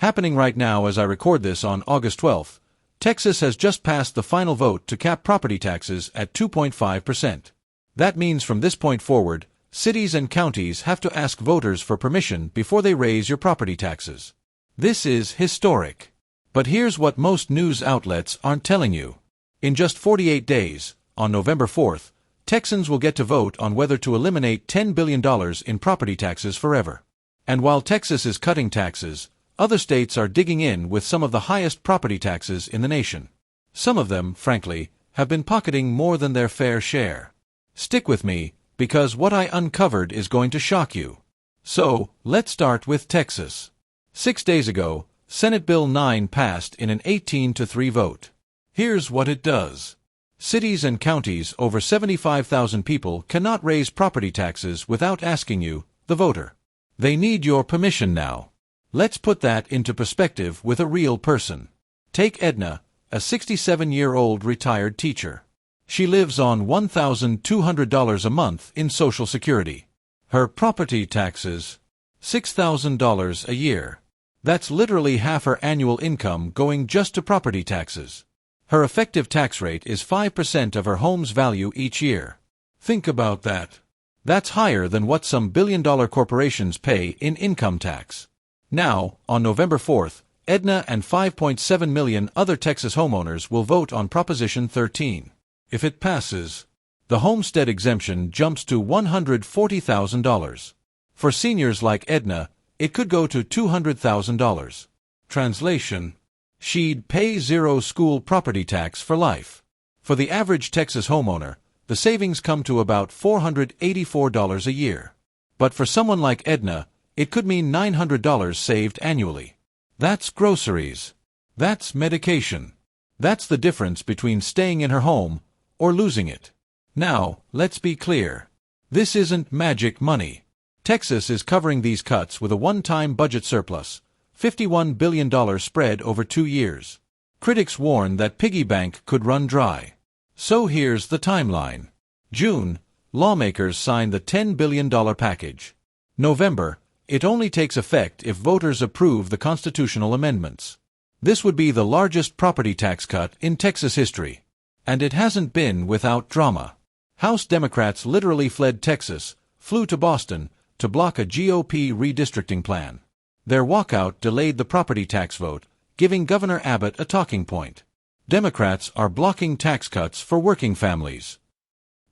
Happening right now as I record this on August 12th, Texas has just passed the final vote to cap property taxes at 2.5%. That means from this point forward, cities and counties have to ask voters for permission before they raise your property taxes. This is historic. But here's what most news outlets aren't telling you. In just 48 days, on November 4th, Texans will get to vote on whether to eliminate $10 billion in property taxes forever. And while Texas is cutting taxes, other states are digging in with some of the highest property taxes in the nation. Some of them, frankly, have been pocketing more than their fair share. Stick with me, because what I uncovered is going to shock you. So, let's start with Texas. 6 days ago, Senate Bill 9 passed in an 18-3 vote. Here's what it does. Cities and counties over 75,000 people cannot raise property taxes without asking you, the voter. They need your permission now. Let's put that into perspective with a real person. Take Edna, a 67-year-old retired teacher. She lives on $1,200 a month in Social Security. Her property taxes, $6,000 a year. That's literally half her annual income going just to property taxes. Her effective tax rate is 5% of her home's value each year. Think about that. That's higher than what some billion-dollar corporations pay in income tax. Now, on November 4th, Edna and 5.7 million other Texas homeowners will vote on Proposition 13. If it passes, the homestead exemption jumps to $140,000. For seniors like Edna, it could go to $200,000. Translation: she'd pay zero school property tax for life. For the average Texas homeowner, the savings come to about $484 a year. But for someone like Edna, it could mean $900 saved annually. That's groceries. That's medication. That's the difference between staying in her home or losing it. Now, let's be clear. This isn't magic money. Texas is covering these cuts with a one-time budget surplus, $51 billion spread over 2 years. Critics warn that piggy bank could run dry. So here's the timeline. June, lawmakers sign the $10 billion package. November, it only takes effect if voters approve the constitutional amendments. This would be the largest property tax cut in Texas history. And it hasn't been without drama. House Democrats literally fled Texas, flew to Boston, to block a GOP redistricting plan. Their walkout delayed the property tax vote, giving Governor Abbott a talking point. Democrats are blocking tax cuts for working families.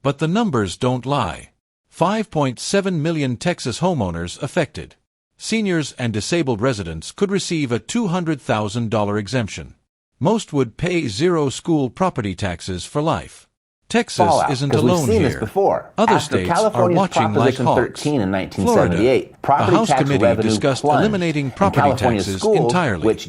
But the numbers don't lie. 5.7 million Texas homeowners affected. Seniors and disabled residents could receive a $200,000 exemption. Most would pay zero school property taxes for life. Texas isn't alone here. Other states are watching like hawks. Florida, a House committee discussed eliminating property taxes entirely. But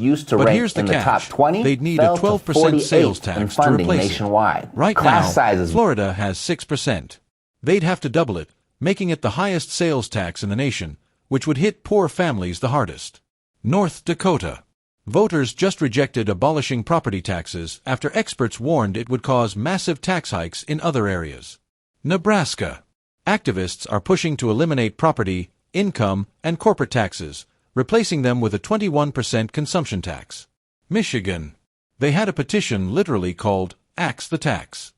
here's the catch. They'd need a 12% sales tax to replace it. Right now, Florida has 6%. They'd have to double it, making it the highest sales tax in the nation, which would hit poor families the hardest. North Dakota. Voters just rejected abolishing property taxes after experts warned it would cause massive tax hikes in other areas. Nebraska. Activists are pushing to eliminate property, income, and corporate taxes, replacing them with a 21% consumption tax. Michigan. They had a petition literally called Axe the Tax.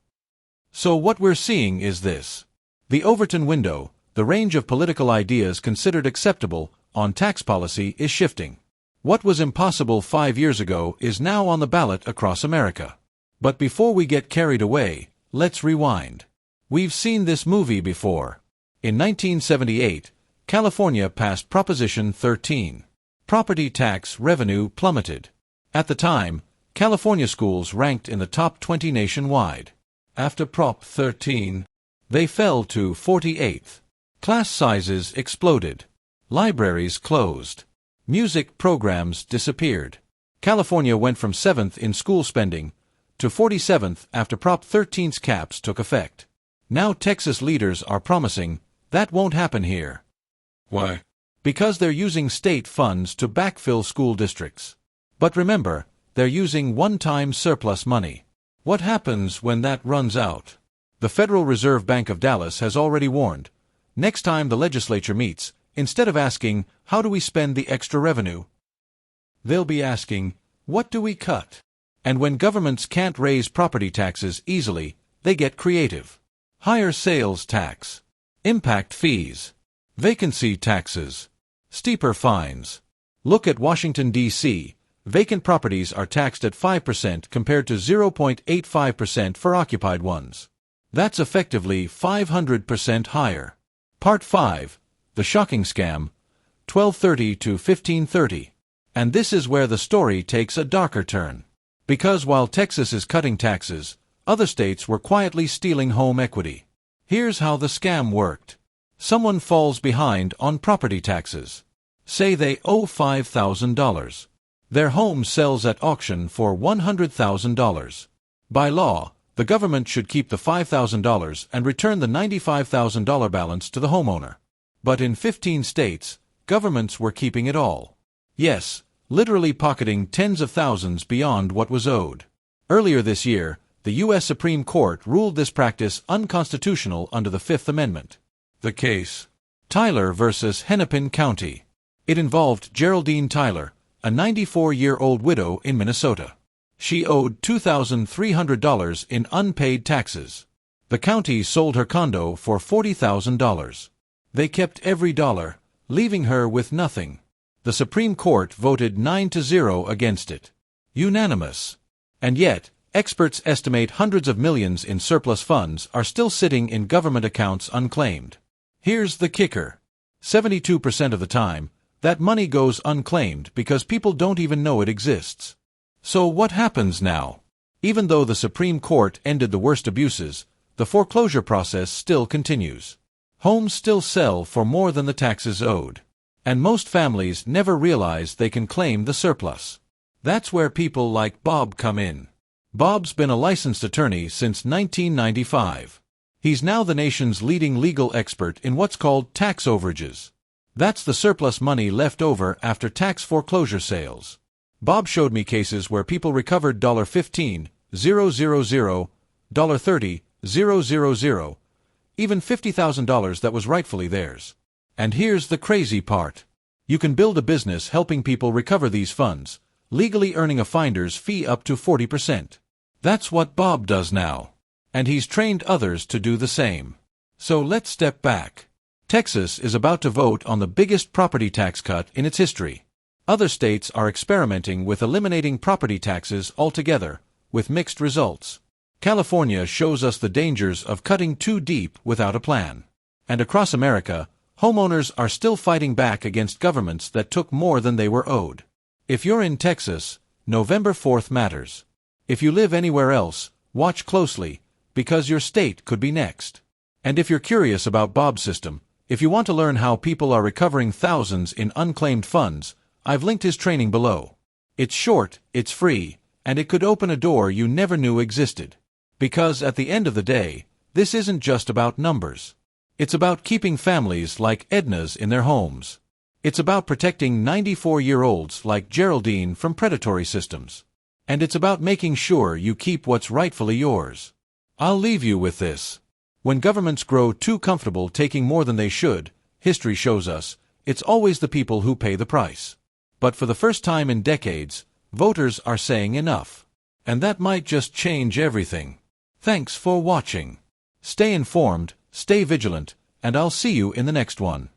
So what we're seeing is this. The Overton window, the range of political ideas considered acceptable on tax policy, is shifting. What was impossible 5 years ago is now on the ballot across America. But before we get carried away, let's rewind. We've seen this movie before. In 1978, California passed Proposition 13. Property tax revenue plummeted. At the time, California schools ranked in the top 20 nationwide. After Prop 13, they fell to 48th. Class sizes exploded. Libraries closed. Music programs disappeared. California went from 7th in school spending to 47th after Prop 13's caps took effect. Now Texas leaders are promising that won't happen here. Why? Because they're using state funds to backfill school districts. But remember, they're using one-time surplus money. What happens when that runs out? The Federal Reserve Bank of Dallas has already warned. Next time the legislature meets, instead of asking, how do we spend the extra revenue? They'll be asking, what do we cut? And when governments can't raise property taxes easily, they get creative. Higher sales tax, impact fees, vacancy taxes, steeper fines. Look at Washington, D.C. Vacant properties are taxed at 5% compared to 0.85% for occupied ones. That's effectively 500% higher. Part 5. The Shocking Scam, 1230 to 1530. And this is where the story takes a darker turn. Because while Texas is cutting taxes, other states were quietly stealing home equity. Here's how the scam worked. Someone falls behind on property taxes. Say they owe $5,000. Their home sells at auction for $100,000. By law, the government should keep the $5,000 and return the $95,000 balance to the homeowner. But in 15 states, governments were keeping it all. Yes, literally pocketing tens of thousands beyond what was owed. Earlier this year, the U.S. Supreme Court ruled this practice unconstitutional under the Fifth Amendment. The case: Tyler versus Hennepin County. It involved Geraldine Tyler, a 94-year-old widow in Minnesota. She owed $2,300 in unpaid taxes. The county sold her condo for $40,000. They kept every dollar, leaving her with nothing. The Supreme Court voted 9-0 against it. Unanimous. And yet, experts estimate hundreds of millions in surplus funds are still sitting in government accounts unclaimed. Here's the kicker. 72% of the time, that money goes unclaimed because people don't even know it exists. So what happens now? Even though the Supreme Court ended the worst abuses, the foreclosure process still continues. Homes still sell for more than the taxes owed. And most families never realize they can claim the surplus. That's where people like Bob come in. Bob's been a licensed attorney since 1995. He's now the nation's leading legal expert in what's called tax overages. That's the surplus money left over after tax foreclosure sales. Bob showed me cases where people recovered $15,000, $30,000, even $50,000 that was rightfully theirs. And here's the crazy part. You can build a business helping people recover these funds, legally earning a finder's fee up to 40%. That's what Bob does now. And he's trained others to do the same. So let's step back. Texas is about to vote on the biggest property tax cut in its history. Other states are experimenting with eliminating property taxes altogether, with mixed results. California shows us the dangers of cutting too deep without a plan. And across America, homeowners are still fighting back against governments that took more than they were owed. If you're in Texas, November 4th matters. If you live anywhere else, watch closely, because your state could be next. And if you're curious about Bob's system, if you want to learn how people are recovering thousands in unclaimed funds, I've linked his training below. It's short, it's free, and it could open a door you never knew existed. Because at the end of the day, this isn't just about numbers. It's about keeping families like Edna's in their homes. It's about protecting 94-year-olds like Geraldine from predatory systems. And it's about making sure you keep what's rightfully yours. I'll leave you with this. When governments grow too comfortable taking more than they should, history shows us, it's always the people who pay the price. But for the first time in decades, voters are saying enough. And that might just change everything. Thanks for watching. Stay informed, stay vigilant, and I'll see you in the next one.